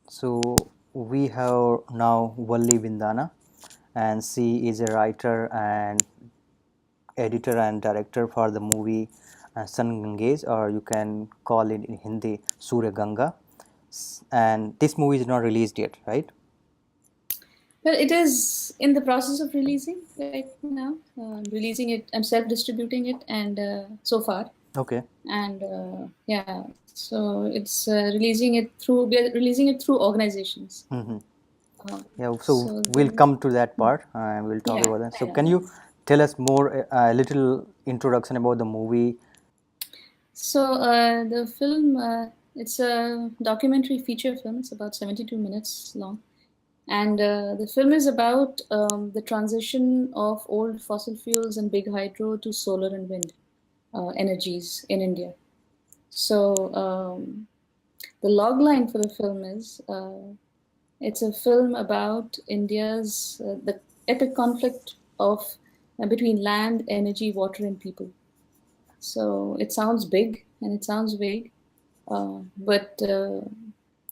So we have now Valli Bindana, and she is a writer and editor and director for the movie SunGanges, or you can call it in Hindi Surya Ganga. And this movie is not released yet, right? Well, it is in the process of releasing right now. Releasing it, I'm self-distributing it, and so far, Okay. and yeah, so it's releasing it through we are releasing it through organizations. Mm-hmm. Yeah, so So we'll the come to that part and we'll talk yeah, about that. So yeah, can yeah. you tell us more, a little introduction about the movie? So the film, it's a documentary feature film. It's about 72 minutes long. And the film is about the transition of old fossil fuels and big hydro to solar and wind energies in India. So the log line for the film is it's a film about India's the epic conflict of between land, energy, water, and people. So it sounds big and it sounds vague, but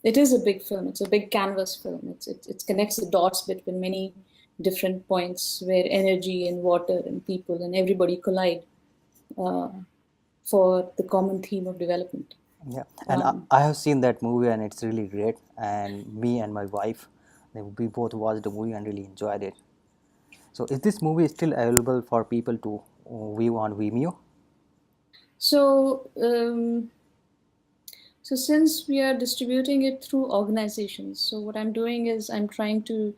it is a big film. It's a big canvas film. It connects the dots between many different points where energy and water and people and everybody collide uh, for the common theme of development. Yeah, and Um, I have seen that movie and it's really great. And me and my wife, we both watched the movie and really enjoyed it. So is this movie still available for people to view on Vimeo? so So since we are distributing it through organizations, so what I'm doing is I'm trying to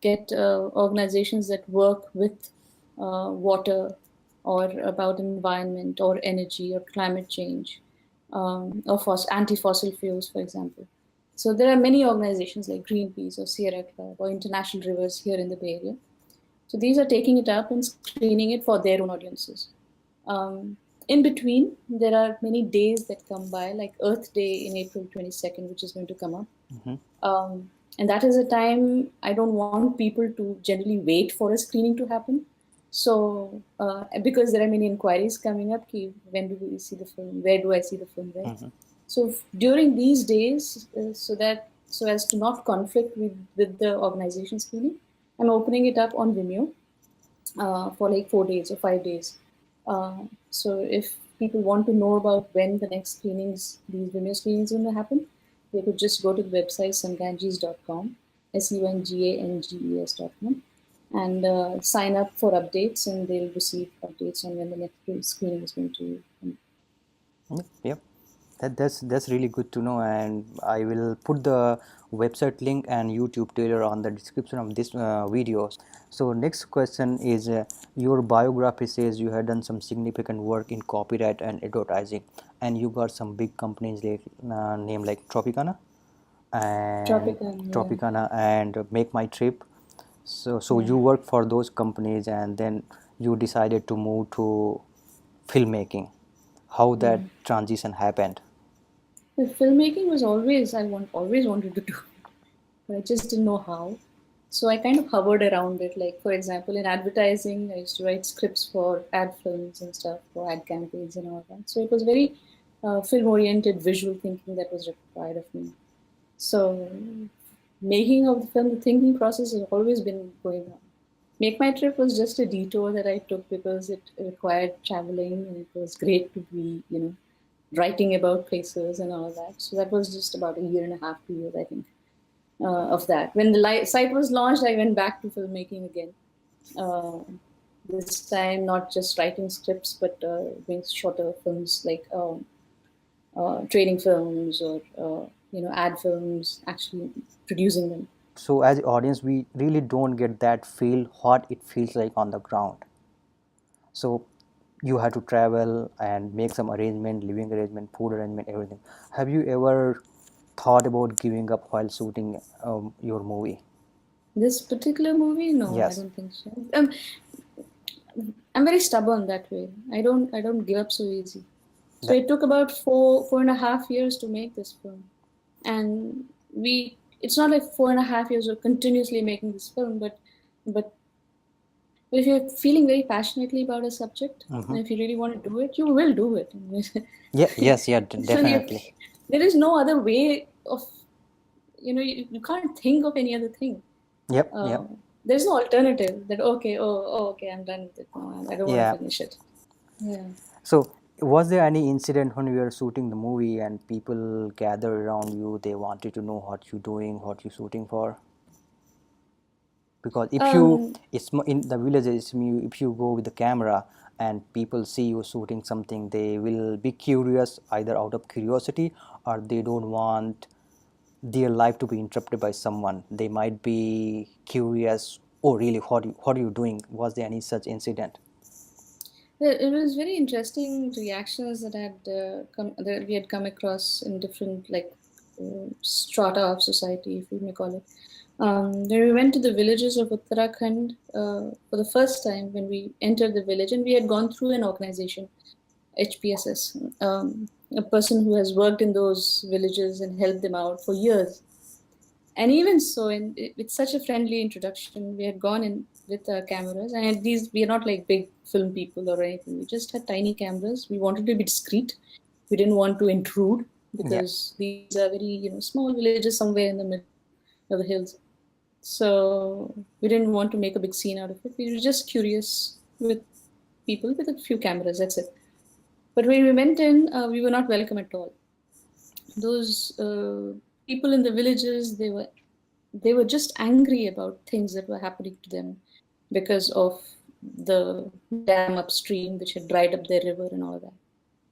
get organizations that work with water or about environment or energy or climate change or anti-fossil fuels, for example. So there are many organizations like Greenpeace or Sierra Club or International Rivers here in the Bay Area. So these are taking it up and screening it for their own audiences. Um, in between, there are many days that come by, like Earth Day in April 22nd, which is going to come up. Mm-hmm. And that is a time I don't want people to generally wait for a screening to happen. So, because there are many inquiries coming up, when do we see the film? Where do I see the film? Right. Mm-hmm. So during these days, so as to not conflict with the organization screening, I'm opening it up on Vimeo for like 4 days or 5 days. Uh, so if people want to know about when the next screenings, these Vimeo screenings are going to happen, they could just go to the website sunganges.com, sunganges.com, and sign up for updates, and they'll receive updates on when the next screening is going to come. Yep. That's really good to know, and I will put the website link and YouTube trailer on the description of this video. So next question is, your biography says you had done some significant work in copyright and advertising, and you got some big companies like name like and Tropicana, yeah. Tropicana and Make My Trip. So Yeah. you work for those companies, and then you decided to move to filmmaking. How that Mm. transition happened? The filmmaking was always wanted to do, but I just didn't know how. So I kind of hovered around it. Like, for example, in advertising, I used to write scripts for ad films and stuff, for ad campaigns and all that. So it was very film oriented visual thinking that was required of me. So, making of the film, the thinking process has always been going on. Make My Trip was just a detour that I took because it required traveling and it was great to be, writing about places and all that. So that was just about a year and a half, 2 years, I think, of that. When the site was launched, I went back to filmmaking again. Uh, this time, not just writing scripts, but doing shorter films like trading films or ad films, actually producing them. So as audience, we really don't get that feel what it feels like on the ground. So you have to travel and make some arrangement, living arrangement, food arrangement, everything. Have you ever thought about giving up while shooting your movie? This particular movie, no, I Yes. don't think so. I'm very stubborn that way. I don't give up so easy. So That, it took about 4.5 years to make this film, and it's not like 4.5 years of continuously making this film, but if you're feeling very passionately about a subject, mm-hmm. and if you really want to do it, you will do it. Yeah, yes, yeah, So definitely. there is no other way of you can't think of any other thing. Yep, Uh, yep. there's no alternative that, okay, okay, I'm done with it now. I don't want Yeah. to finish it. Yeah. So, was there any incident when you were shooting the movie and people gathered around you? They wanted to know what you're doing, what you're shooting for? Because if you, Um, in the villages, if you go with the camera and people see you shooting something, they will be curious either out of curiosity or they don't want their life to be interrupted by someone. They might be curious, oh really, what are you doing? Was there any such incident? it was very interesting reactions that we had come across in different like strata of society, if we may call it. When we went to the villages of Uttarakhand for the first time, when we entered the village, and we had gone through an organization, HPSS, a person who has worked in those villages and helped them out for years. And even so, with such a friendly introduction, we had gone in with our cameras. And these, we are not like big film people or anything. We just had tiny cameras. We wanted to be discreet. We didn't want to intrude Yeah. because these are very, small villages somewhere in the middle of the hills. So we didn't want to make a big scene out of it. We were just curious with people with a few cameras. That's it. But when we went in, we were not welcome at all. Those people in the villages, they were just angry about things that were happening to them because of the dam upstream which had dried up their river and all of that.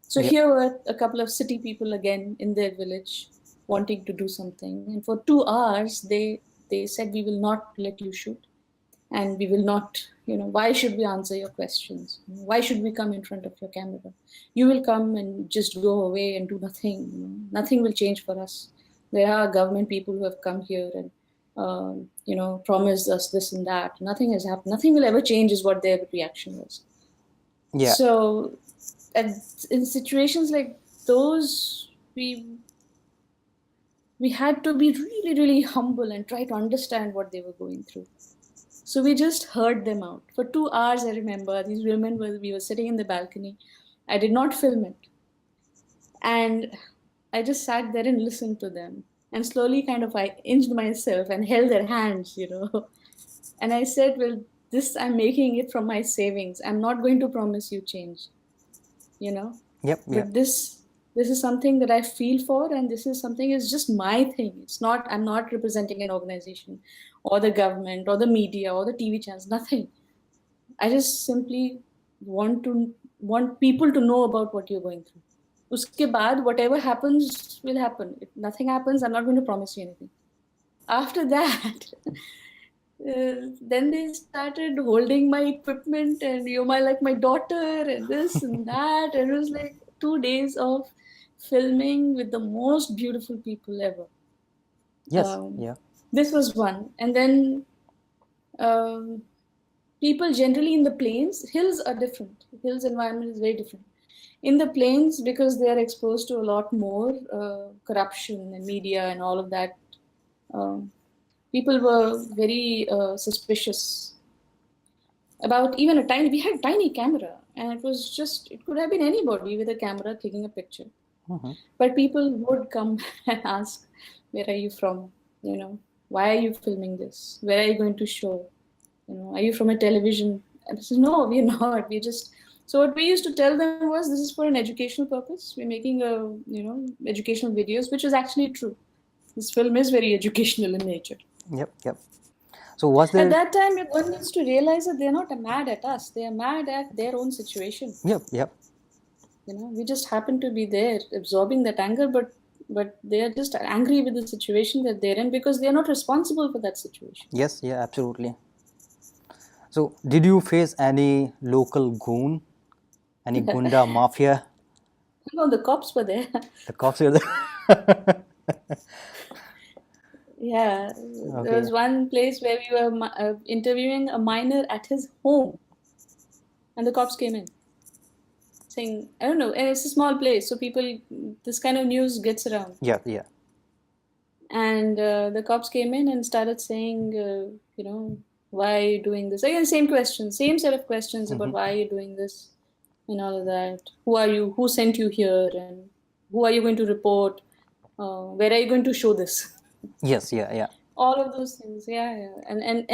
So Yep. here were a couple of city people again in their village wanting to do something, and for 2 hours they said, we will not let you shoot, and we will not, why should we answer your questions, why should we come in front of your camera, you will come and just go away and do nothing, nothing will change for us. There are government people who have come here and promised us this and that. Nothing has happened, nothing will ever change, is what their reaction was. Yeah. So and in situations like those, we had to be really, really humble and try to understand what they were going through. So we just heard them out. For 2 hours, I remember these women we were sitting in the balcony. I did not film it. And I just sat there and listened to them. And slowly kind of I inched myself and held their hands. And I said, well, this I'm making it from my savings. I'm not going to promise you change, you know. Yep. Yep. But this is something that I feel for, and this is something is just my thing. It's not, I'm not representing an organization or the government or the media or the TV channels, nothing. I just simply want people to know about what you're going through. Uske baad, whatever happens will happen. If nothing happens, I'm not going to promise you anything. After that, then they started holding my equipment, and you're my daughter and this and that. And it was like 2 days of filming with the most beautiful people ever. Yes. Um, Yeah. this was one. And then um, people generally in the plains, hills are different. Hills environment is very different. In the plains, because they are exposed to a lot more corruption and media and all of that, um, people were very suspicious about even we had a tiny camera, and it could have been anybody with a camera taking a picture. Mm-hmm. But people would come and ask, where are you from? Why are you filming this? Where are you going to show? Are you from a television? And I said, no, we're not. We're just, so what we used to tell them was, this is for an educational purpose. We're making educational videos, which is actually true. This film is very educational in nature. Yep. Yep. So was At there? that time, one needs to realize that they're not mad at us. They are mad at their own situation. Yep. Yep. We just happen to be there absorbing that anger, but they are just angry with the situation that they're in because they are not responsible for that situation. Yes. Yeah. Absolutely. So, did you face any local goon, any gunda mafia? No, the cops were there. The cops were there. Yeah, there Okay. was one place where we were interviewing a minor at his home, and the cops came in saying, I don't know, and it's a small place, so this kind of news gets around. Yeah. Yeah. And the cops came in and started saying, why are you doing this? Again, same questions, same set of questions about Mm-hmm. why are you doing this and all of that. Who are you? Who sent you here? And who are you going to report? Where are you going to show this? Yes, yeah. All of those things. Yeah, yeah.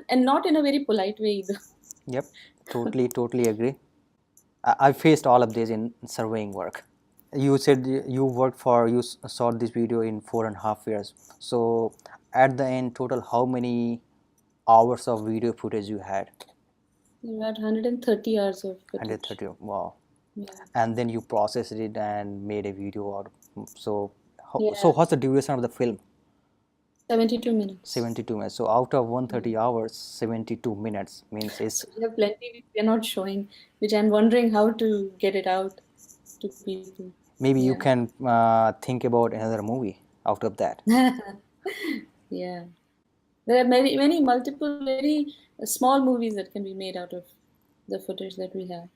And not in a very polite way either. Yep, totally agree. I faced all of this in surveying work. You said you worked for, you saw this video in 4.5 years. So at the end, total, how many hours of video footage you had? About 130 hours of footage. 130. Wow. Yeah. And then you processed it and made a video out of, so so Yeah. what's the duration of the film? 72 minutes. 72 minutes. So out of 130 Mm. hours, 72 minutes means it's, So we have plenty which we are not showing, which I'm wondering how to get it out to people. maybe you Yeah. can think about another movie out of that. Yeah. There are many multiple, very small movies that can be made out of the footage that we have.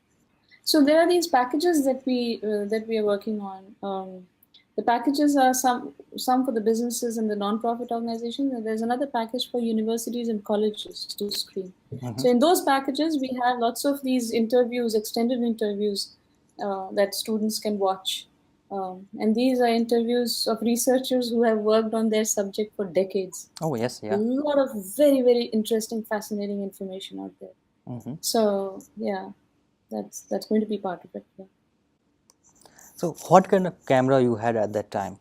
So there are these packages that we are working on. The packages are some for the businesses and the non-profit organizations, and there's another package for universities and colleges to screen. Mm-hmm. So in those packages, we have lots of these interviews, extended interviews that students can watch. And these are interviews of researchers who have worked on their subject for decades. Oh yes, A yeah. lot of very, very interesting, fascinating information out there. Mm-hmm. So yeah, that's going to be part of it. Yeah. So what kind of camera you had at that time?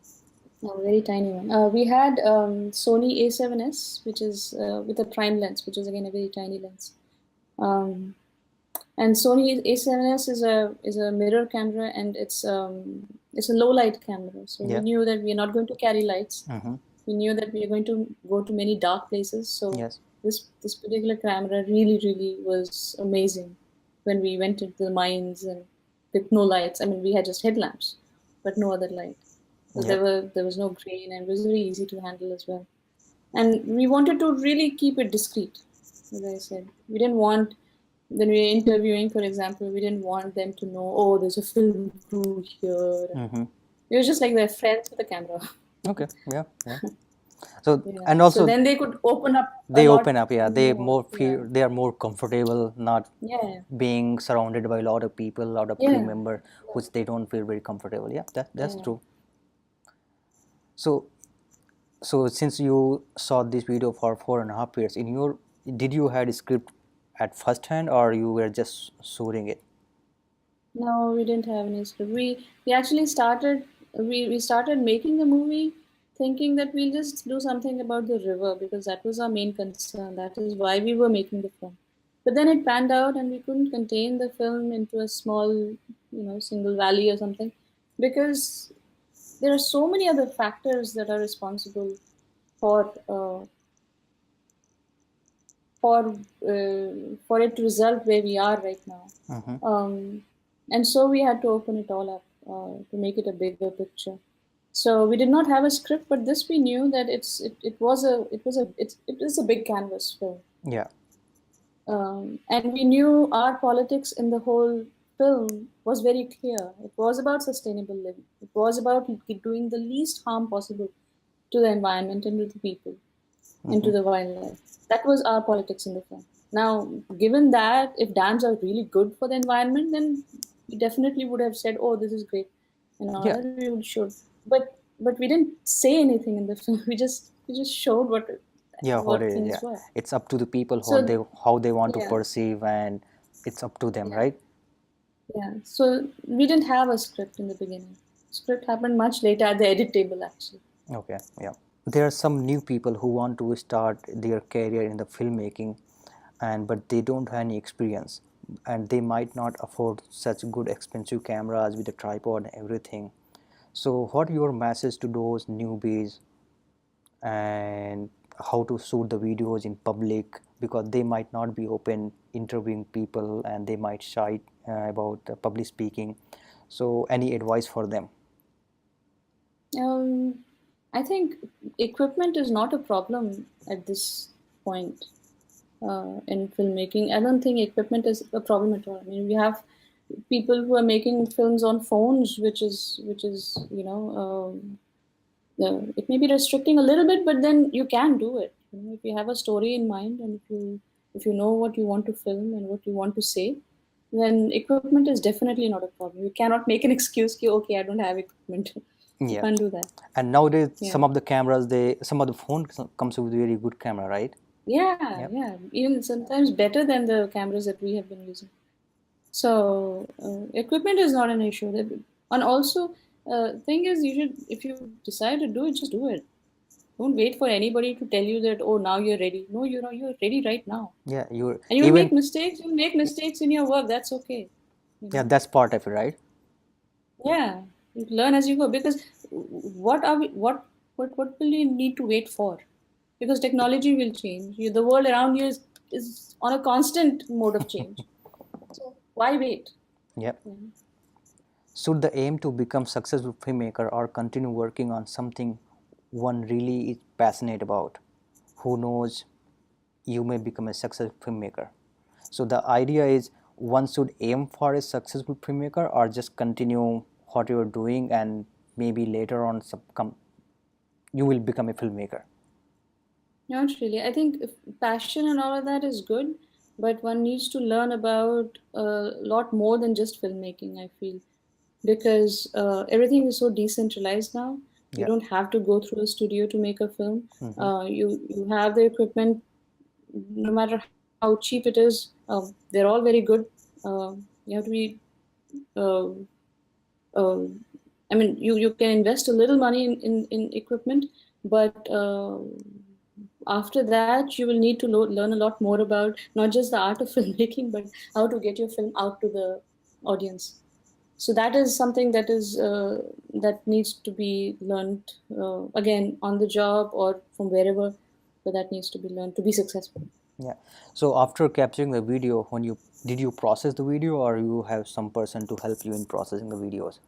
A very tiny one. We had Sony A7S, which is with a prime lens, which is again a very tiny lens. Um, and Sony A7S is a mirror camera, and it's a low light camera. So we Yeah. knew that we are not going to carry lights. Mm-hmm. We knew that we are going to go to many dark places. So Yes. this particular camera really was amazing when we went into the mines and with no lights. I mean, we had just headlamps, but no other light. So Yep. there was no grain, and it was very easy to handle as well. And we wanted to really keep it discreet, as I said. We didn't want, when we were interviewing, for example, we didn't want them to know, oh, there's a film crew here. Mm-hmm. It was just like they're friends with the camera. Okay. Yeah. Yeah. So Yeah. and So also then they could open up a they open lot up. Yeah. They more. more Yeah. feel, they are more comfortable, not Yeah. being surrounded by a lot of people, a lot of team Yeah. member, which they don't feel very comfortable. Yeah. That's Yeah. true. So so since you saw this video for 4.5 years, in your, did you had a script at first hand or you were just shooting it? No, we didn't have any script. We actually started we started making the movie thinking that we'll just do something about the river because that was our main concern. That is why we were making the film. But then it panned out and we couldn't contain the film into a small, single valley or something because there are so many other factors that are responsible for for for it to result where we are right now. Mm-hmm. And so we had to open it all up to make it a bigger picture. So we did not have a script, but this we knew that it was a big canvas film, Yeah. and we knew our politics in the whole film was very clear. It was about sustainable living. It was about doing the least harm possible to the environment and to the people and Mm-hmm. to the wildlife. That was our politics in the film. Now, given that, if dams are really good for the environment, then we definitely would have said, "Oh, this is great," and all Yeah. that we would should. But we didn't say anything in the film. We just showed Yeah, what what it is. things Yeah, were. it's up to the people So how they want to yeah, perceive, and it's up to them, yeah, right? yeah. So we didn't have a script in the beginning. Script happened much later at the edit table, actually. Okay, yeah. There are some new people who want to start their career in the filmmaking, and but they don't have any experience, and they might not afford such good expensive cameras with a tripod and everything. So, what your message to those newbies, and how to shoot the videos in public, because they might not be open interviewing people and they might shy about public speaking. So, any advice for them? Um, I think equipment is not a problem at this point in filmmaking. I don't think equipment is a problem at all. I mean, we have people who are making films on phones, which is it may be restricting a little bit, but then you can do it. If you have a story in mind and if you know what you want to film and what you want to say, then equipment is definitely not a problem. You cannot make an excuse, ki, okay, I don't have equipment. You Yeah. can't do that. And nowadays, Yeah. some of the cameras, some of the phone comes with very good camera, right? Yeah, Yep. yeah. Even sometimes better than the cameras that we have been using. So equipment is not an issue. And also, thing is, you should, if you decide to do it, just do it. Don't wait for anybody to tell you that, oh, now you're ready. No, you're ready right now. Yeah, you And you'll even make mistakes. You'll make mistakes in your work. That's okay. You yeah, know. that's part of it, right? Yeah, you learn as you go. Because what are we? What will you need to wait for? Because technology will change. The world around you is on a constant mode of change. So why wait? Yep. Yeah. Should the aim to become successful filmmaker or continue working on something one really is passionate about? Who knows, you may become a successful filmmaker. So the idea is one should aim for a successful filmmaker or just continue what you're doing and maybe later on you will become a filmmaker. Not really. I think passion and all of that is good, but one needs to learn about a lot more than just filmmaking, I feel, because everything is so decentralized now. You Yeah. don't have to go through a studio to make a film. Mm-hmm. You have the equipment, no matter how cheap it is. They're all very good. You have to be uh, uh, I mean, you can invest a little money in equipment, but after that, you will need to learn a lot more about not just the art of filmmaking, but how to get your film out to the audience. So that is something that needs to be learned again on the job or from wherever, but that needs to be learned to be successful. Yeah. So after capturing the video, when you did you process the video or you have some person to help you in processing the videos?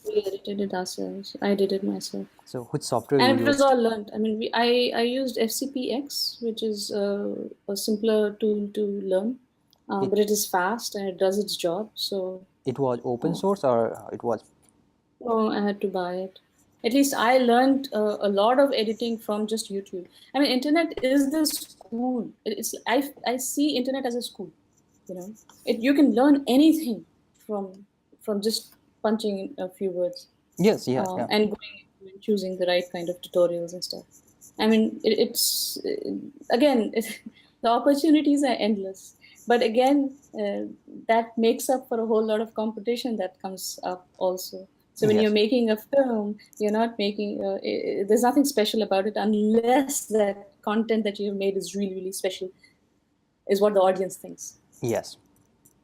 We edited it ourselves. I did it myself. So which software you And it was used? all learned. I mean, I used FCPX, which is a simpler tool to learn, It but it is fast and it does its job. So it was open uh, source or it was oh, I had to buy it. At least I learned a lot of editing from just YouTube. I mean, internet is the school. I see internet as a school. You know, you can learn anything from just punching in a few words yes, yeah, yeah. and going and choosing the right kind of tutorials and stuff. I mean, it's again, the opportunities are endless. But again, that makes up for a whole lot of competition that comes up also. So when you're Yes. making a film, you're not making. There's nothing special about it unless that content that you've made is really, really special, is what the audience thinks. Yes.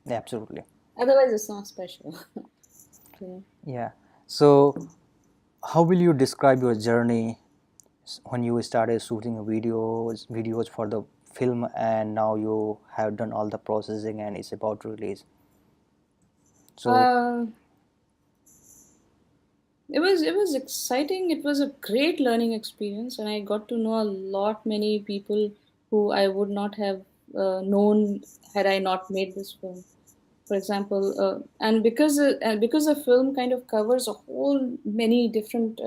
Absolutely. Otherwise, it's not special. Yeah. Yeah. So how will you describe your journey when you started shooting videos for the film and now you have done all the processing and it's about to release? So Uh, it was exciting. It was a great learning experience, and I got to know a lot many people who I would not have known had I not made this film. For example, and because the film kind of covers a whole many different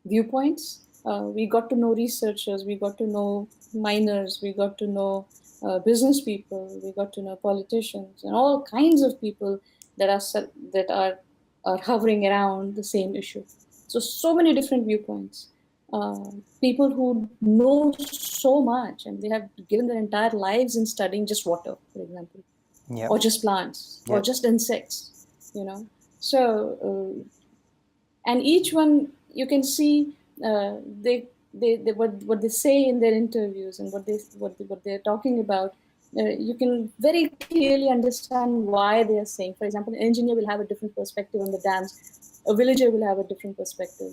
viewpoints. We got to know researchers, we got to know miners, we got to know business people, we got to know politicians, and all kinds of people that are hovering around the same issue. So many different viewpoints. People who know so much, and they have given their entire lives in studying just water, for example, yep. or just plants, or Yep. just insects. You know, so. And each one you can see they what they say in their interviews and what they're talking about. You can very clearly understand why they are saying. For example, an engineer will have a different perspective on the dams. A villager will have a different perspective.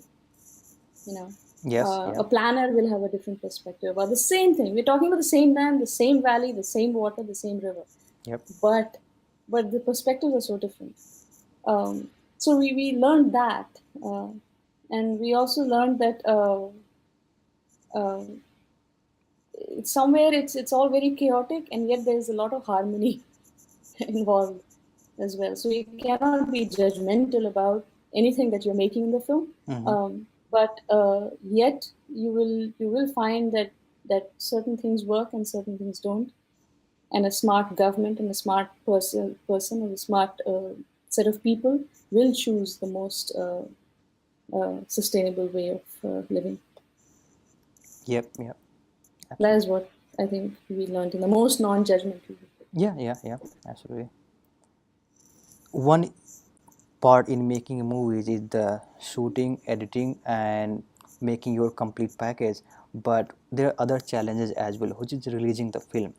You know, Yes. a Yeah. planner will have a different perspective about the same thing. We're talking about the same dam, the same valley, the same water, the same river, Yep. but the perspectives are so different. So we learned that, uh, and we also learned that uh, somewhere it's all very chaotic, and yet there's a lot of harmony involved as well. So you cannot be judgmental about anything that you're making in the film, Mm-hmm. but yet you will find that certain things work and certain things don't, and a smart government and a smart person or a smart set of people will choose the most. sustainable way of living. Yep, yep, That is absolutely. what I think we learned in the most non-judgmental way. Yeah, yeah, yeah, absolutely. One part in making movies is the shooting, editing, and making your complete package. But there are other challenges as well, which is releasing the film.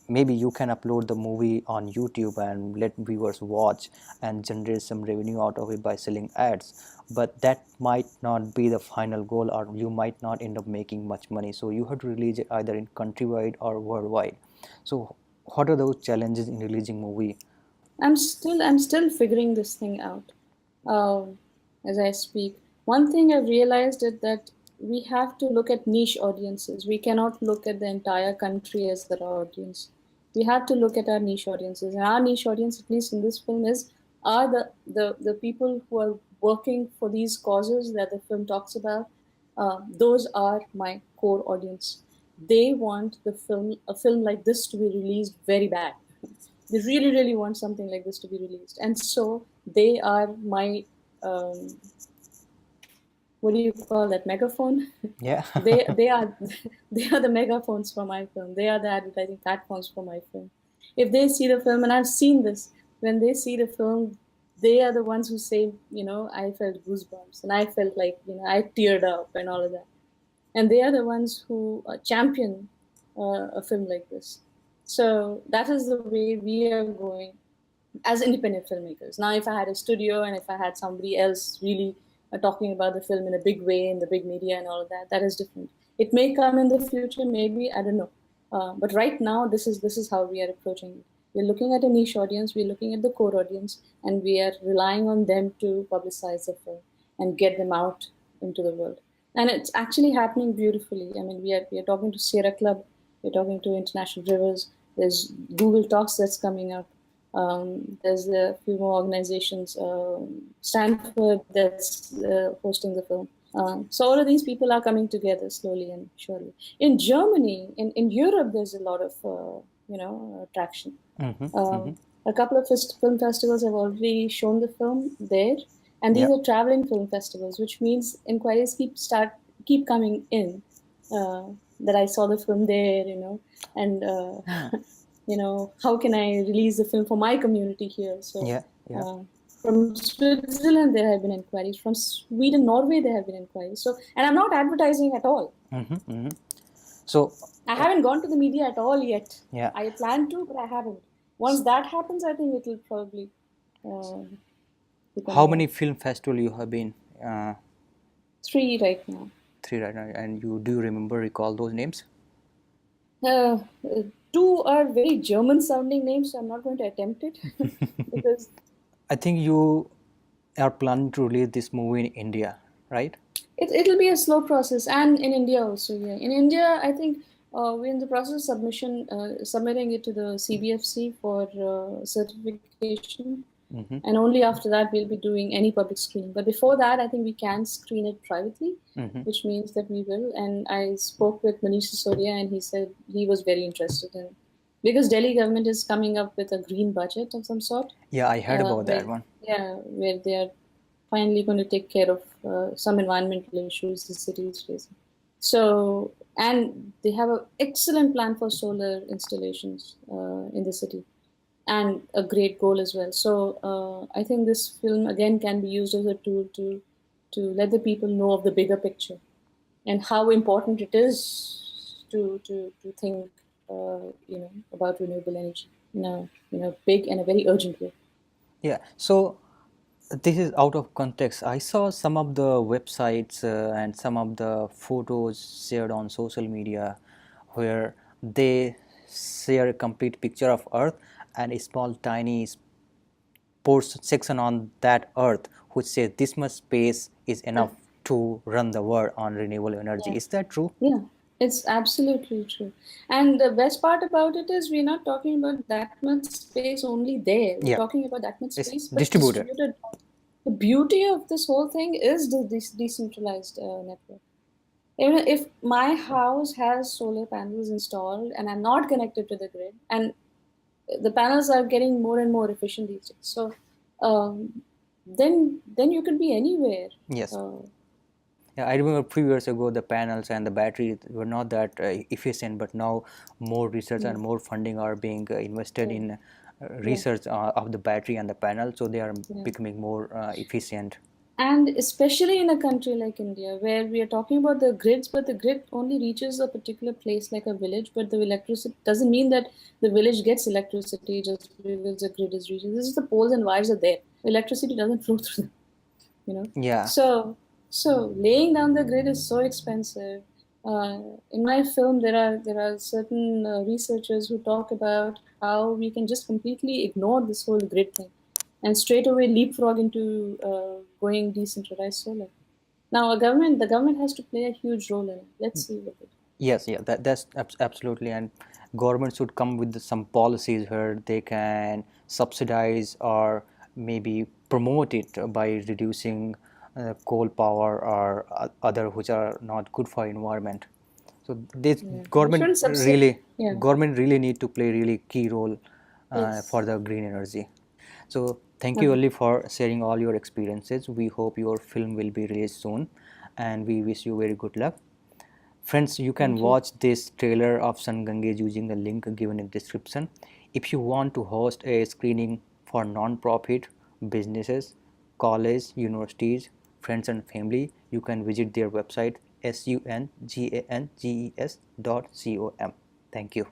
Maybe you can upload the movie on YouTube and let viewers watch and generate some revenue out of it by selling ads. But that might not be the final goal, or you might not end up making much money. So you have to release it either in countrywide or worldwide. So what are those challenges in releasing movie? I'm still figuring this thing out um, as I speak. One thing I've realized is that we have to look at niche audiences. We cannot look at the entire country as our audience. We have to look at our niche audiences, and our niche audience, at least in this film, is are the people who are working for these causes that the film talks about. Those are my core audience. They want a film like this to be released very bad. They really, really want something like this to be released, and so they are my um, what do you call that, megaphone? Yeah. They are they are the megaphones for my film. They are the advertising platforms for my film. If they see the film, and I've seen this, when they see the film, they are the ones who say, I felt goosebumps, and I felt like, I teared up and all of that. And they are the ones who champion a film like this. So that is the way we are going as independent filmmakers. Now, if I had a studio and if I had somebody else really talking about the film in a big way in the big media and all of that, that is different. It may come in the future, maybe, I don't know. But right now, this is how we are approaching it. We're looking at a niche audience, we're looking at the core audience, and we are relying on them to publicize the film and get them out into the world. And it's actually happening beautifully. I mean, we are talking to Sierra Club, we're talking to International Rivers. There's Google Talks that's coming up. There's a few more organizations, Stanford, that's hosting the film. So all of these people are coming together slowly and surely. In Germany, in Europe, there's a lot of traction. Mm-hmm, mm-hmm. A couple of film festivals have already shown the film there, and these Yeah. are traveling film festivals, which means inquiries keep coming in. That I saw the film there, and how can I release the film for my community here? So Yeah, yeah. uh, from Switzerland there have been inquiries, from Sweden, Norway there have been inquiries. So, and I'm not advertising at all. Mm-hmm, mm-hmm. So, I haven't gone to the media at all yet. yeah. I plan to, but I haven't. Once that happens, I think it will probably uh, become How more. many film festival you have been? Uh, 3 right now. Three right now, and you do remember recall those names? Uh, uh, 2 are very German sounding names, so I'm not going to attempt it because I think you are planning to release this movie in India, right? it'll be a slow process, and in India also. Yeah, in India, I think we're in the process of submitting it to the CBFC for certification, Mm-hmm, and only after that we'll be doing any public screening. But before that, I think we can screen it privately, mm-hmm. which means that we will. And I spoke with Manish Sisodia, and he said he was very interested in, because Delhi government is coming up with a green budget of some sort, Yeah, I heard about where that one. where they are finally going to take care of some environmental issues the city is facing. So, and they have an excellent plan for solar installations in the city, and a great goal as well. So, I think this film again can be used as a tool to let the people know of the bigger picture and how important it is to think, about renewable energy in a big and a very urgent way. Yeah, so this is out of context. I saw some of the websites and some of the photos shared on social media where they share a complete picture of Earth and a small tiny section on that Earth which says this much space is enough to run the world on renewable energy. Yeah. Is that true? Yeah, it's absolutely true. And the best part about it is we're not talking about that much space only there. We're Yeah, talking about that much it's space, but distributed. distributed. The beauty of this whole thing is the decentralized network. Even if my house has solar panels installed and I'm not connected to the grid, and the panels are getting more and more efficient these days. So, um, then you could be anywhere. Yes. Uh, Yeah, I remember a few years ago the panels and the battery were not that efficient, but now more research yeah, and more funding are being invested yeah, in yeah, research of the battery and the panel, so they are yeah. becoming more efficient. And especially in a country like India, where we are talking about the grids, but the grid only reaches a particular place like a village, but the electricity doesn't mean that the village gets electricity just because the grid is reaching. This is the poles and wires are there. Electricity doesn't flow through them, you know. Yeah. So laying down the grid is so expensive. In my film, there are certain researchers who talk about how we can just completely ignore this whole grid thing and straight away leapfrog into going decentralized solar. Now, the government has to play a huge role in it. Let's see what they do. Yes, yeah, that's absolutely, and government should come with some policies where they can subsidize or maybe promote it by reducing coal power or other which are not good for environment. So this Yeah, they government shouldn't subsidy. really Yeah. government really need to play really key role Yes. for the green energy. So thank you Uh-huh. Ali for sharing all your experiences. We hope your film will be released soon, and we wish you very good luck. Friends, you can Thank you. watch this trailer of SunGanges using the link given in description. If you want to host a screening for non-profit businesses, college, universities, friends and family, you can visit their website sunganges.com. Thank you.